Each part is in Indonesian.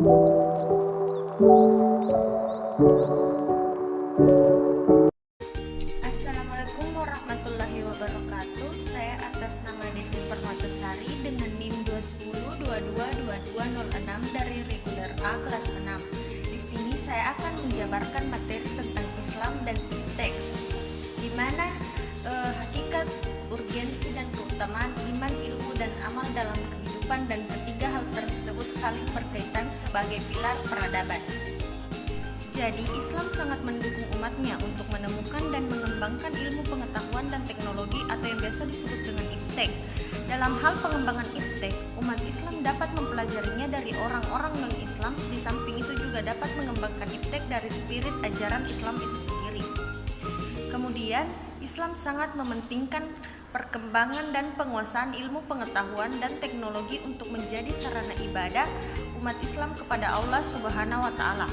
Assalamualaikum warahmatullahi wabarakatuh. Saya atas nama Devi Permatasari dengan NIM 210222206 dari reguler A kelas 6. Di sini saya akan menjabarkan materi tentang Islam dan teks, di mana hakikat, urgensi dan keutamaan iman, ilmu dan amal dalam kehidupan, dan ketiga hal tersebut saling berkaitan sebagai pilar peradaban. Jadi, Islam sangat mendukung umatnya untuk menemukan dan mengembangkan ilmu pengetahuan dan teknologi atau yang biasa disebut dengan iptek. Dalam hal pengembangan iptek, umat Islam dapat mempelajarinya dari orang-orang non-Islam. Di samping itu juga dapat mengembangkan iptek dari spirit ajaran Islam itu sendiri. Kemudian, Islam sangat mementingkan perkembangan dan penguasaan ilmu pengetahuan dan teknologi untuk menjadi sarana ibadah umat Islam kepada Allah Subhanahu wa Ta'ala.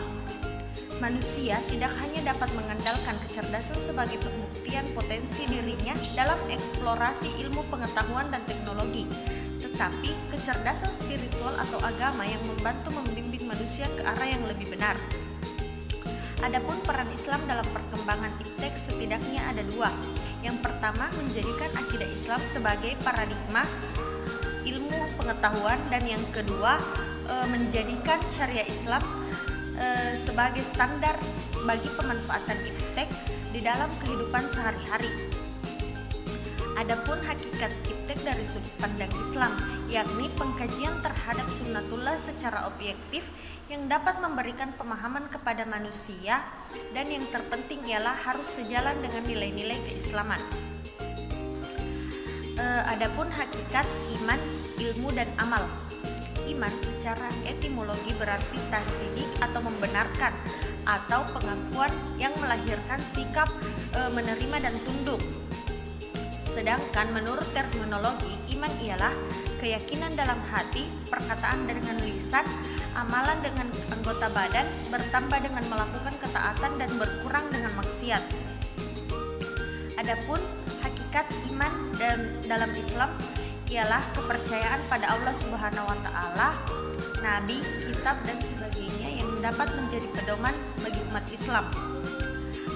Manusia tidak hanya dapat mengandalkan kecerdasan sebagai pembuktian potensi dirinya dalam eksplorasi ilmu pengetahuan dan teknologi, tetapi kecerdasan spiritual atau agama yang membantu membimbing manusia ke arah yang lebih benar. Adapun peran Islam dalam perkembangan iptek setidaknya ada dua. Yang pertama, menjadikan akidah Islam sebagai paradigma ilmu pengetahuan, dan yang kedua, menjadikan syariah Islam sebagai standar bagi pemanfaatan iptek di dalam kehidupan sehari-hari. Adapun hakikat iptek dari sudut pandang Islam, yakni pengkajian terhadap sunnatullah secara objektif yang dapat memberikan pemahaman kepada manusia, dan yang terpenting ialah harus sejalan dengan nilai-nilai keislaman. Adapun hakikat iman, ilmu dan amal. Iman secara etimologi berarti tasdiq atau membenarkan, atau pengakuan yang melahirkan sikap menerima dan tunduk. Sedangkan menurut terminologi, iman ialah keyakinan dalam hati, perkataan dengan lisan, amalan dengan anggota badan, bertambah dengan melakukan ketaatan dan berkurang dengan maksiat. Adapun hakikat iman dalam Islam ialah kepercayaan pada Allah Subhanahu wa Ta'ala, nabi, kitab dan sebagainya yang dapat menjadi pedoman bagi umat Islam.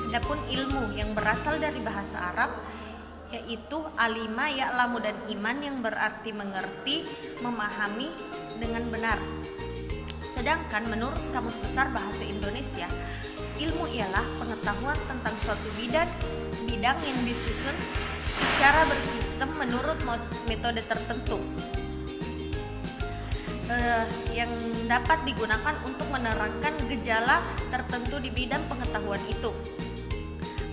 Adapun ilmu yang berasal dari bahasa Arab yaitu alima, ya'lamu dan iman yang berarti mengerti, memahami dengan benar. Sedangkan menurut Kamus Besar Bahasa Indonesia, ilmu ialah pengetahuan tentang suatu bidang yang disusun secara bersistem menurut metode tertentu yang dapat digunakan untuk menerangkan gejala tertentu di bidang pengetahuan itu.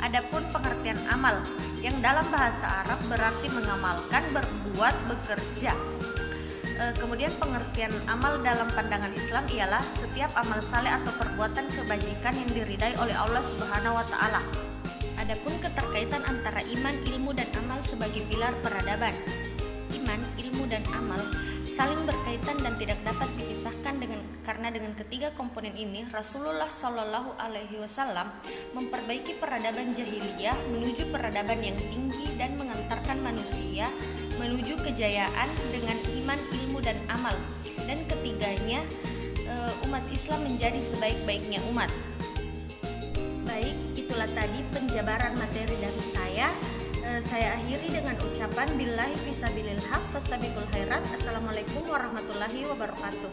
Adapun pengertian amal yang dalam bahasa Arab berarti mengamalkan, berbuat, bekerja. Kemudian pengertian amal dalam pandangan Islam ialah setiap amal saleh atau perbuatan kebajikan yang diridai oleh Allah Subhanahu wa Ta'ala. Adapun keterkaitan antara iman, ilmu, dan amal sebagai pilar peradaban. Iman, ilmu, dan amal saling berkaitan dan tidak dapat dipisahkan karena dengan ketiga komponen ini Rasulullah Shallallahu Alaihi Wasallam memperbaiki peradaban jahiliyah menuju peradaban yang tinggi dan mengantarkan manusia menuju kejayaan dengan iman, ilmu, dan amal. Dan ketiganya, umat Islam menjadi sebaik-baiknya umat. Baik, itulah tadi penjabaran materi dari saya. Saya akhiri dengan ucapan billahi fisabilil haq fastabiqul khairat. Assalamualaikum warahmatullahi wabarakatuh.